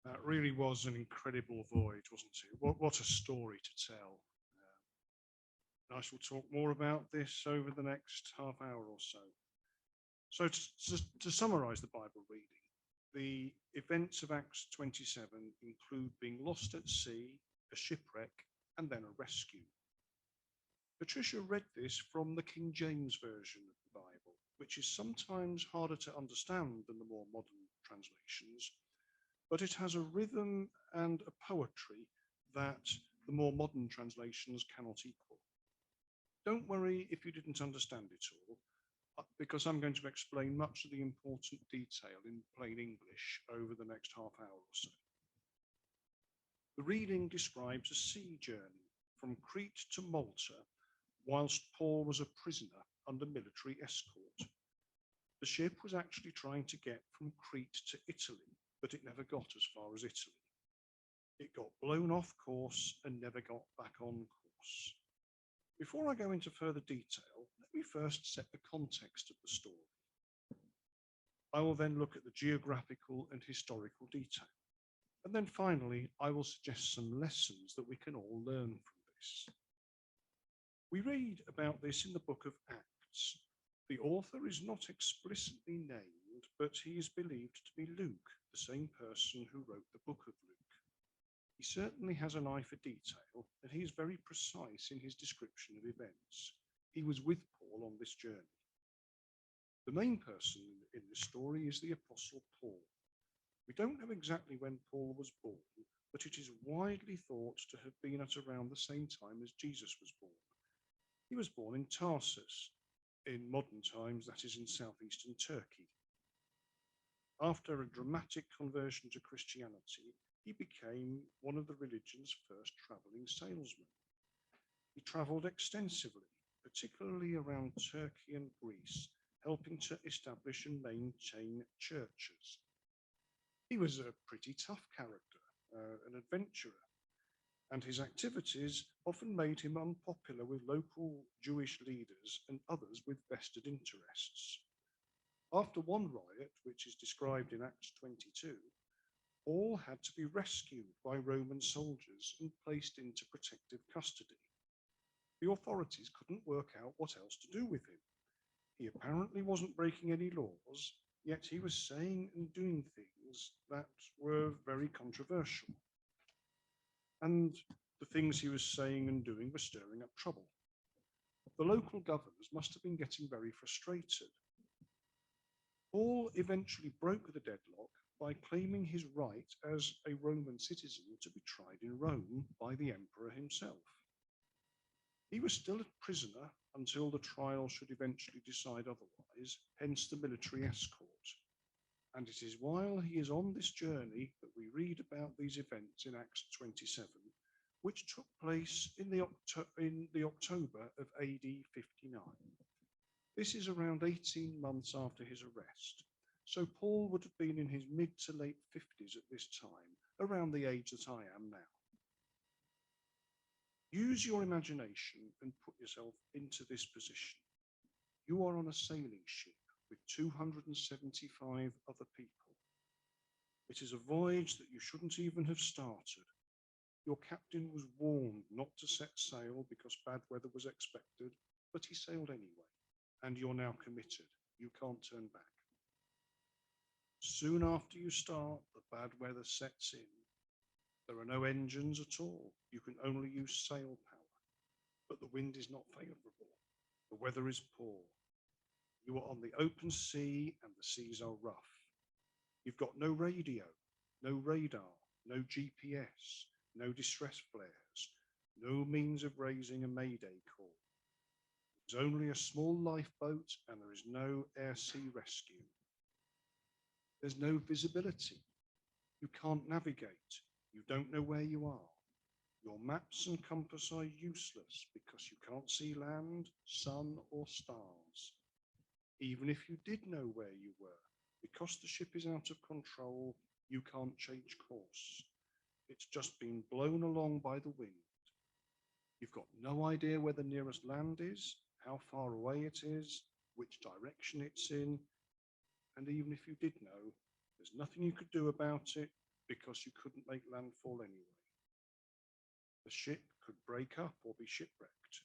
That really was an incredible voyage, wasn't it? What a story to tell. I shall talk more about this over the next half hour or so. So, to summarize the Bible reading, the events of Acts 27 include being lost at sea, a shipwreck, and then a rescue. Patricia read this from the King James Version of the Bible, which is sometimes harder to understand than the more modern translations, but it has a rhythm and a poetry that the more modern translations cannot equal. Don't worry if you didn't understand it all, because I'm going to explain much of the important detail in plain English over the next half hour or so. The reading describes a sea journey from Crete to Malta whilst Paul was a prisoner under military escort. The ship was actually trying to get from Crete to Italy, but it never got as far as Italy. It got blown off course and never got back on course. Before I go into further detail, let me first set the context of the story. I will then look at the geographical and historical detail. And then finally, I will suggest some lessons that we can all learn from this. We read about this in the book of Acts. The author is not explicitly named, but he is believed to be Luke, the same person who wrote the book of Luke. He certainly has an eye for detail, and he is very precise in his description of events. He was with Paul on this journey. The main person in this story is the Apostle Paul. We don't know exactly when Paul was born, but it is widely thought to have been at around the same time as Jesus was born. He was born in Tarsus, in modern times, that is in southeastern Turkey. After a dramatic conversion to Christianity, he became one of the religion's first travelling salesmen. He travelled extensively, particularly around Turkey and Greece, helping to establish and maintain churches. He was a pretty tough character, an adventurer, and his activities often made him unpopular with local Jewish leaders and others with vested interests. After one riot, which is described in Acts 22, Paul had to be rescued by Roman soldiers and placed into protective custody. The authorities couldn't work out what else to do with him. He apparently wasn't breaking any laws, yet he was saying and doing things that were very controversial. And the things he was saying and doing were stirring up trouble. The local governors must have been getting very frustrated. Paul eventually broke the deadlock by claiming his right as a Roman citizen to be tried in Rome by the emperor himself. He was still a prisoner until the trial should eventually decide otherwise, hence the military escort. And it is while he is on this journey that we read about these events in Acts 27, which took place in the October of AD 59. This is around 18 months after his arrest, so Paul would have been in his mid to late 50s at this time, around the age that I am now. Use your imagination and put yourself into this position. You are on a sailing ship with 275 other people. It is a voyage that you shouldn't even have started. Your captain was warned not to set sail because bad weather was expected, but he sailed anyway, and you're now committed. You can't turn back. Soon after you start, the bad weather sets in. There are no engines at all. You can only use sail power, but the wind is not favourable. The weather is poor. You are on the open sea and the seas are rough. You've got no radio, no radar, no GPS, no distress flares, no means of raising a mayday call. There's only a small lifeboat and there is no air-sea rescue. There's no visibility. You can't navigate. You don't know where you are. Your maps and compass are useless because you can't see land, sun, or stars. Even if you did know where you were, because the ship is out of control, you can't change course. It's just been blown along by the wind. You've got no idea where the nearest land is, how far away it is, which direction it's in, and even if you did know, there's nothing you could do about it because you couldn't make landfall anyway. The ship could break up or be shipwrecked.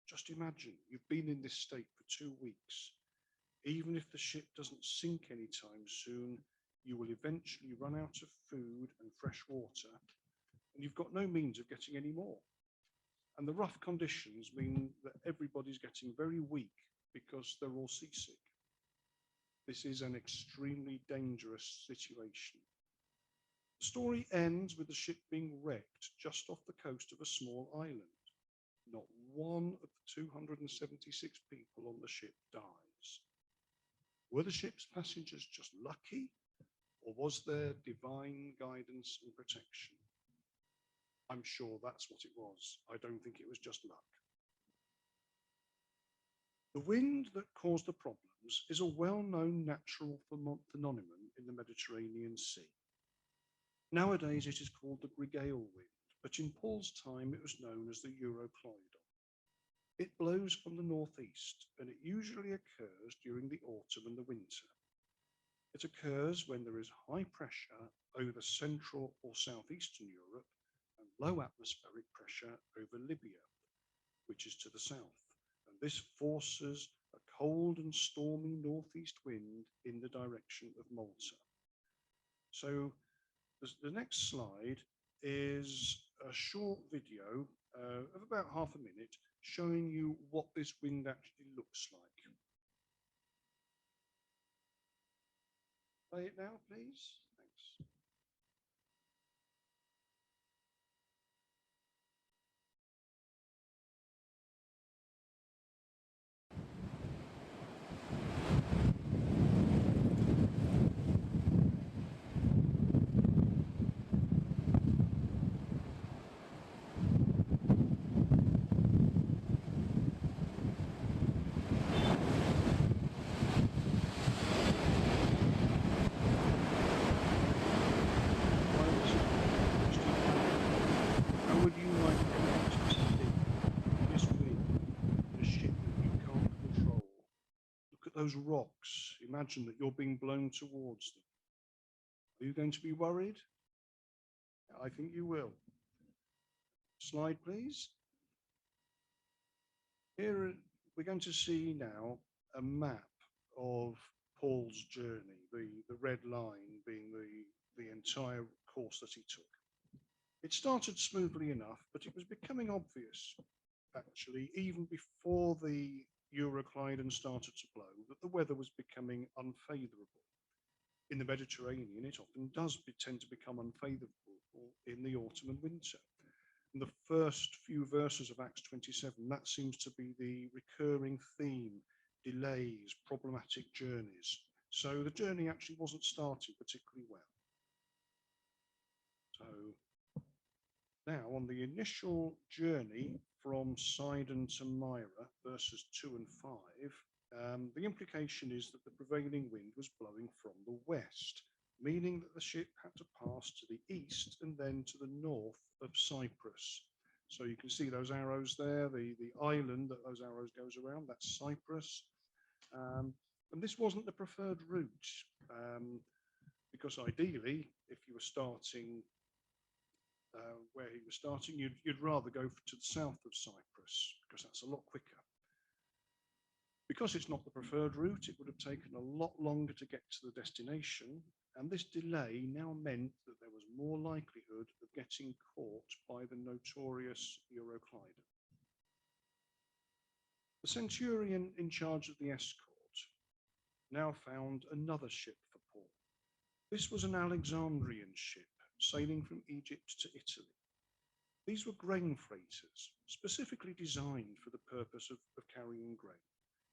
Just imagine you've been in this state for 2 weeks. Even if the ship doesn't sink anytime soon, you will eventually run out of food and fresh water, and you've got no means of getting any more. And the rough conditions mean that everybody's getting very weak because they're all seasick. This is an extremely dangerous situation. The story ends with the ship being wrecked just off the coast of a small island. Not one of the 276 people on the ship dies. Were the ship's passengers just lucky, or was there divine guidance and protection? I'm sure that's what it was. I don't think it was just luck. The wind that caused the problems is a well-known natural phenomenon in the Mediterranean Sea. Nowadays it is called the Regal Wind, but in Paul's time it was known as the Euroclydon. It blows from the northeast, and it usually occurs during the autumn and the winter. It occurs when there is high pressure over Central or Southeastern Europe and low atmospheric pressure over Libya, which is to the south. And this forces a cold and stormy northeast wind in the direction of Malta. So the next slide is a short video of about half a minute showing you what this wind actually looks like. Play it now, please. Thanks. Those rocks, imagine that you're being blown towards them. Are you going to be worried? I think you will. Slide, please. Here we're going to see now a map of Paul's journey, the red line being the entire course that he took. It started smoothly enough, but it was becoming obvious, actually, even before the Euroclydon started to blow, that the weather was becoming unfavourable. In the Mediterranean, it often does tend to become unfavourable in the autumn and winter. In the first few verses of Acts 27, that seems to be the recurring theme: delays, problematic journeys. So the journey actually wasn't starting particularly well. So now on the initial journey from Sidon to Myra, verses 2 and 5, the implication is that the prevailing wind was blowing from the west, meaning that the ship had to pass to the east and then to the north of Cyprus. So you can see those arrows there, the island that those arrows goes around, that's Cyprus. And this wasn't the preferred route, because ideally, if you were starting where he was starting, you'd rather go to the south of Cyprus, because that's a lot quicker. Because it's not the preferred route, it would have taken a lot longer to get to the destination, and this delay now meant that there was more likelihood of getting caught by the notorious Euroclydon. The centurion in charge of the escort now found another ship for Paul. This was an Alexandrian ship sailing from Egypt to Italy. These were grain freighters, specifically designed for the purpose of carrying grain.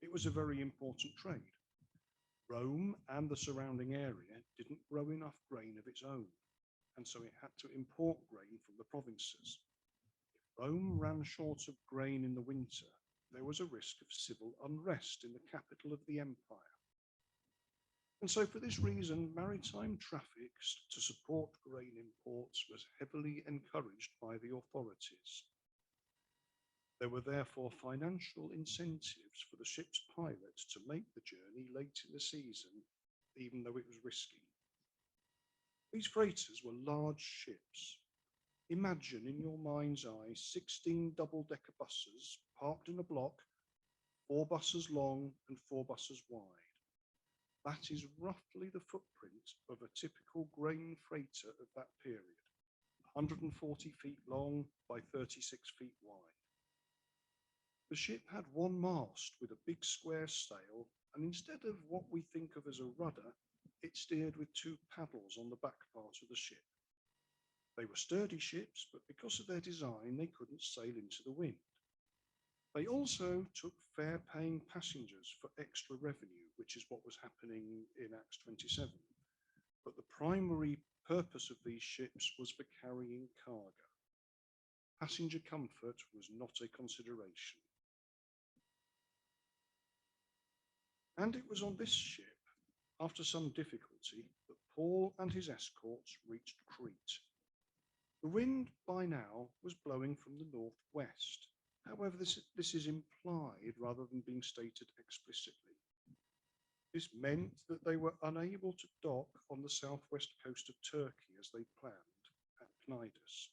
It was a very important trade. Rome and the surrounding area didn't grow enough grain of its own, and so it had to import grain from the provinces. If Rome ran short of grain in the winter, there was a risk of civil unrest in the capital of the empire. And so for this reason, maritime traffic to support grain imports was heavily encouraged by the authorities. There were therefore financial incentives for the ship's pilots to make the journey late in the season, even though it was risky. These freighters were large ships. Imagine in your mind's eye 16 double-decker buses parked in a block, 4 buses long and 4 buses wide. That is roughly the footprint of a typical grain freighter of that period, 140 feet long by 36 feet wide. The ship had one mast with a big square sail, and instead of what we think of as a rudder, it steered with 2 paddles on the back part of the ship. They were sturdy ships, but because of their design, they couldn't sail into the wind. They also took fare-paying passengers for extra revenue, which is what was happening in Acts 27. But the primary purpose of these ships was for carrying cargo. Passenger comfort was not a consideration. And it was on this ship, after some difficulty, that Paul and his escorts reached Crete. The wind by now was blowing from the northwest. However, this is implied rather than being stated explicitly. This meant that they were unable to dock on the southwest coast of Turkey as they planned at Cnidus.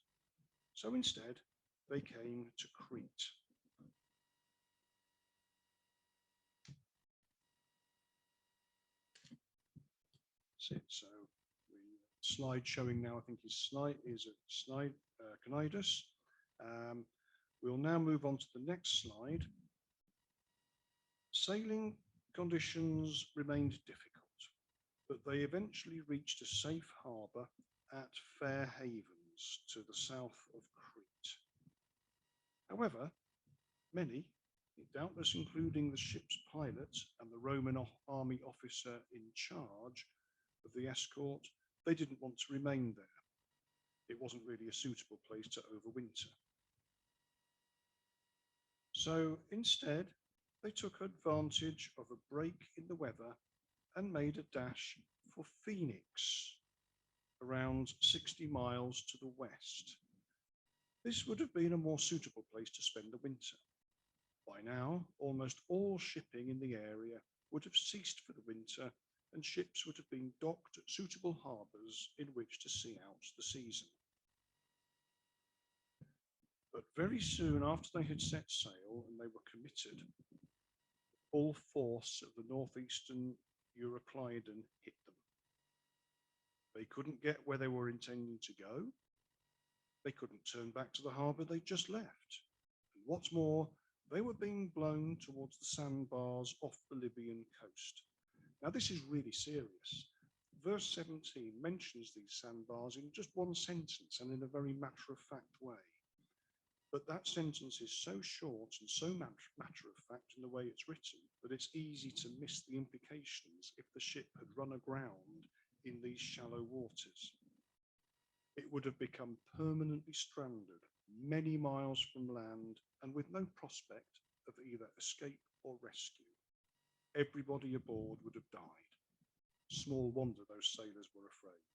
So instead, they came to Crete. That's it. So the slide showing now, I think, is at Cnidus. We'll now move on to the next slide. Sailing conditions remained difficult, but they eventually reached a safe harbour at Fair Havens to the south of Crete. However, many, doubtless including the ship's pilot and the Roman army officer in charge of the escort, they didn't want to remain there. It wasn't really a suitable place to overwinter. So instead, they took advantage of a break in the weather and made a dash for Phoenix, around 60 miles to the west. This would have been a more suitable place to spend the winter. By now, almost all shipping in the area would have ceased for the winter, and ships would have been docked at suitable harbours in which to see out the season. But very soon after they had set sail and they were committed, the full force of the northeastern Euroclydon hit them. They couldn't get where they were intending to go. They couldn't turn back to the harbour they'd just left. And what's more, they were being blown towards the sandbars off the Libyan coast. Now this is really serious. Verse 17 mentions these sandbars in just one sentence and in a very matter-of-fact way. But that sentence is so short and so matter of fact in the way it's written that it's easy to miss the implications if the ship had run aground in these shallow waters. It would have become permanently stranded many miles from land and with no prospect of either escape or rescue. Everybody aboard would have died. Small wonder those sailors were afraid.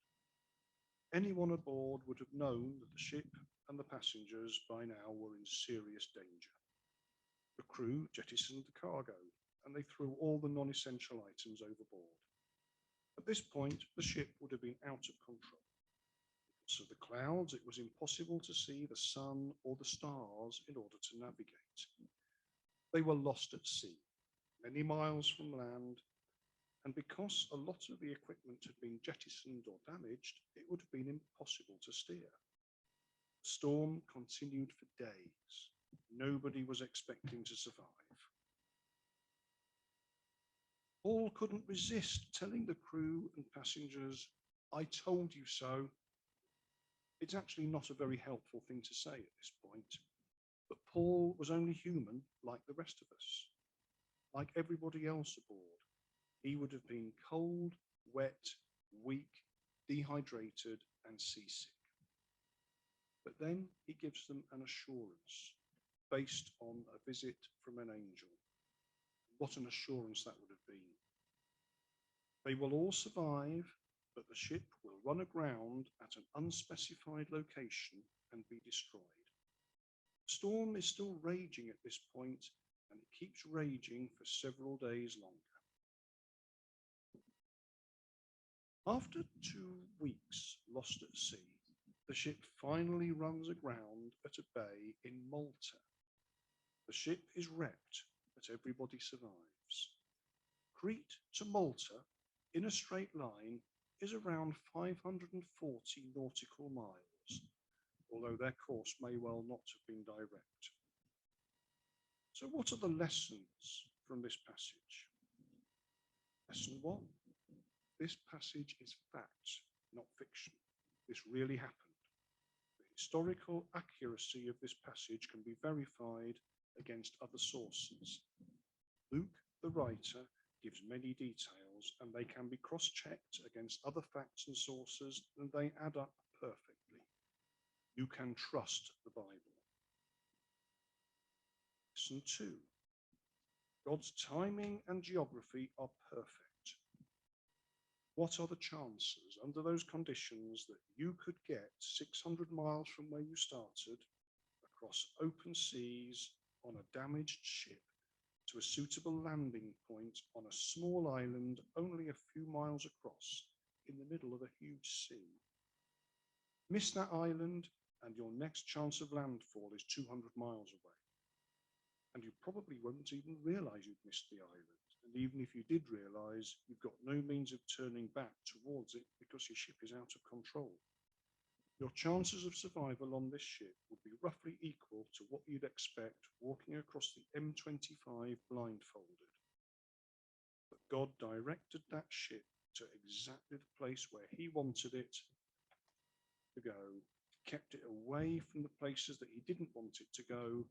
Anyone aboard would have known that the ship and the passengers by now were in serious danger. The crew jettisoned the cargo and they threw all the non-essential items overboard. At this point, the ship would have been out of control. Because of the clouds, it was impossible to see the sun or the stars in order to navigate. They were lost at sea, many miles from land, and because a lot of the equipment had been jettisoned or damaged, it would have been impossible to steer. The storm continued for days. Nobody was expecting to survive. Paul couldn't resist telling the crew and passengers, "I told you so." It's actually not a very helpful thing to say at this point, but Paul was only human like the rest of us. Like everybody else aboard, he would have been cold, wet, weak, dehydrated, and seasick. But then he gives them an assurance based on a visit from an angel. What an assurance that would have been. They will all survive, but the ship will run aground at an unspecified location and be destroyed. The storm is still raging at this point, and it keeps raging for several days longer. After 2 weeks lost at sea, the ship finally runs aground at a bay in Malta. The ship is wrecked, but everybody survives. Crete to Malta, in a straight line, is around 540 nautical miles, although their course may well not have been direct. So what are the lessons from this passage? Lesson 1. This passage is fact, not fiction. This really happened. The historical accuracy of this passage can be verified against other sources. Luke, the writer, gives many details, and they can be cross-checked against other facts and sources, and they add up perfectly. You can trust the Bible. Lesson 2. God's timing and geography are perfect. What are the chances under those conditions that you could get 600 miles from where you started, across open seas, on a damaged ship, to a suitable landing point on a small island only a few miles across, in the middle of a huge sea? Miss that island, and your next chance of landfall is 200 miles away. And you probably won't even realize you've missed the island. And even if you did realize, you've got no means of turning back towards it because your ship is out of control. Your chances of survival on this ship would be roughly equal to what you'd expect walking across the M25 blindfolded. But God directed that ship to exactly the place where he wanted it to go, kept it away from the places that he didn't want it to go,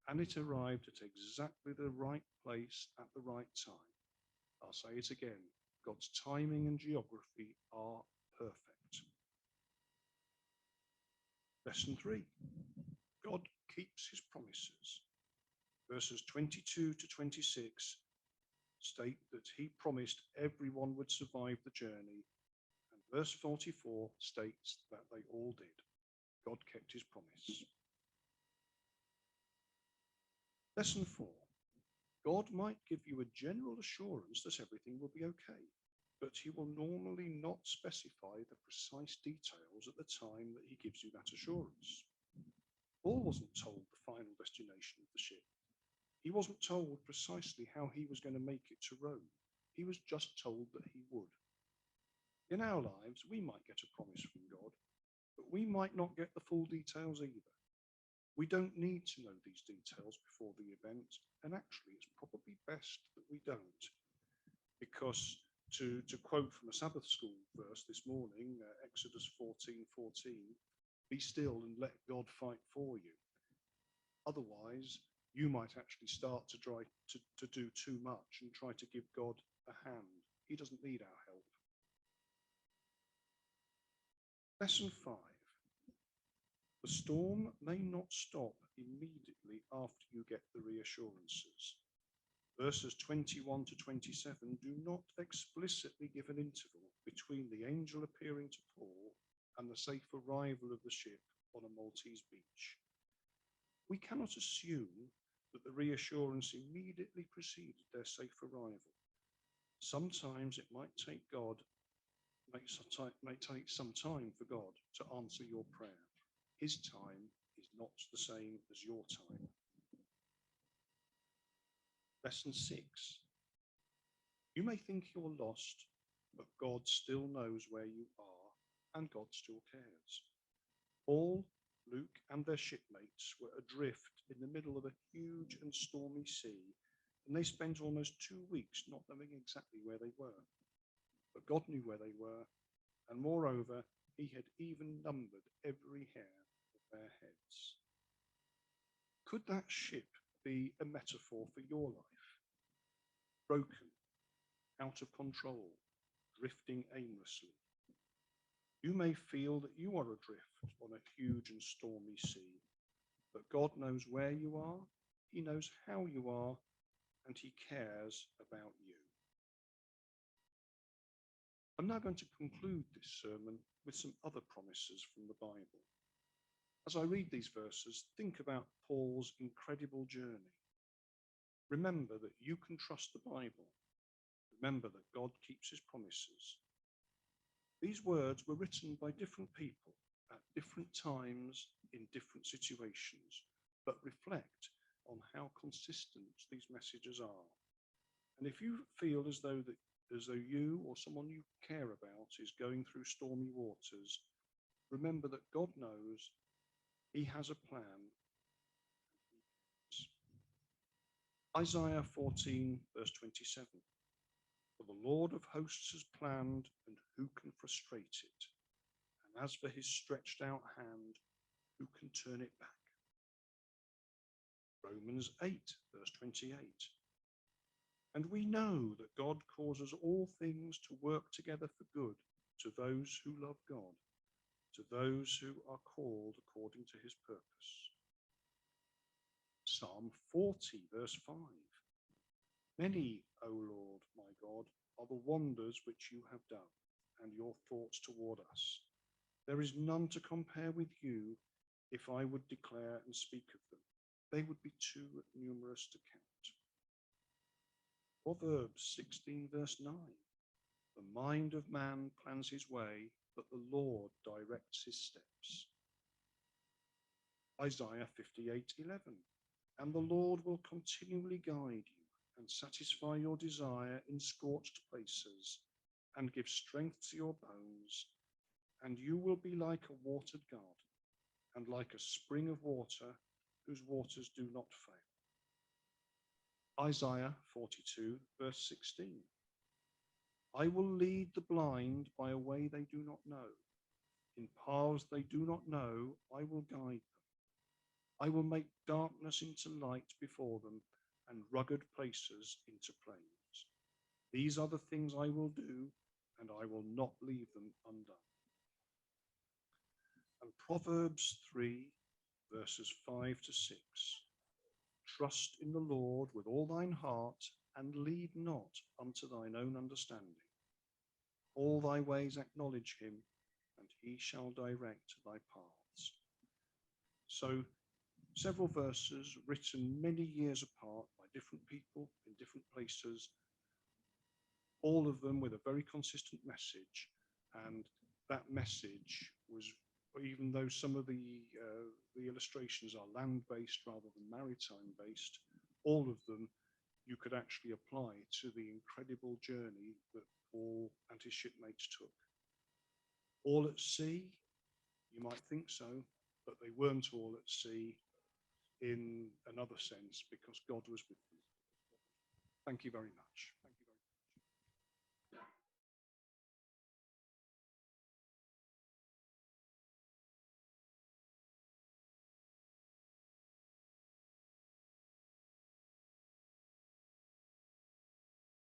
and it arrived at exactly the right place at the right time. I'll say it again. God's timing and geography are perfect. Lesson 3. God keeps his promises. Verses 22 to 26 state that he promised everyone would survive the journey, and verse 44 states that they all did. God kept his promise. Lesson 4. God might give you a general assurance that everything will be okay, but he will normally not specify the precise details at the time that he gives you that assurance. Paul wasn't told the final destination of the ship. He wasn't told precisely how he was going to make it to Rome. He was just told that he would. In our lives, we might get a promise from God, but we might not get the full details either. We don't need to know these details before the event, and actually it's probably best that we don't, because to quote from a Sabbath school verse this morning, Exodus 14:14, be still and let God fight for you. Otherwise, you might actually start to try to do too much and try to give God a hand. He doesn't need our help. Lesson 5. The storm may not stop immediately after you get the reassurances. Verses 21 to 27 do not explicitly give an interval between the angel appearing to Paul and the safe arrival of the ship on a Maltese beach. We cannot assume that the reassurance immediately preceded their safe arrival. Sometimes it might take some time for God to answer your prayer. His time is not the same as your time. Lesson 6. You may think you're lost, but God still knows where you are, and God still cares. Paul, Luke, and their shipmates were adrift in the middle of a huge and stormy sea, and they spent almost 2 weeks not knowing exactly where they were. But God knew where they were, and moreover, he had even numbered every hair of their heads. Could that ship be a metaphor for your life? Broken, out of control, drifting aimlessly. You may feel that you are adrift on a huge and stormy sea, but God knows where you are, he knows how you are, and he cares about you. I'm now going to conclude this sermon with some other promises from the Bible. As I read these verses, think about Paul's incredible journey. Remember that you can trust the Bible. Remember that God keeps his promises. These words were written by different people at different times in different situations, but reflect on how consistent these messages are. And if you feel as though you or someone you care about is going through stormy waters, remember that God knows, he has a plan. Isaiah 14, verse 27. For the Lord of hosts has planned, and who can frustrate it? And as for his stretched out hand, who can turn it back? Romans 8, verse 28. And we know that God causes all things to work together for good to those who love God, to those who are called according to his purpose. Psalm 40, verse 5. Many, O Lord, my God, are the wonders which you have done, and your thoughts toward us. There is none to compare with you. If I would declare and speak of them, they would be too numerous to count. Proverbs 16, verse 9. The mind of man plans his way, but the Lord directs his steps. Isaiah 58:11. And the Lord will continually guide you and satisfy your desire in scorched places, and give strength to your bones, and you will be like a watered garden, and like a spring of water whose waters do not fail. Isaiah 42, verse 16. I will lead the blind by a way they do not know. In paths they do not know, I will guide them. I will make darkness into light before them, and rugged places into plains. These are the things I will do, and I will not leave them undone. And Proverbs 3, verses 5 to 6. Trust in the Lord with all thine heart, and lean not unto thine own understanding. All thy ways acknowledge him, and he shall direct thy paths. So, several verses written many years apart by different people in different places, all of them with a very consistent message. And that message was, even though some of the illustrations are land-based rather than maritime-based, all of them you could actually apply to the incredible journey that Paul and his shipmates took. All at sea, you might think so, but they weren't all at sea in another sense, because God was with them. Thank you very much.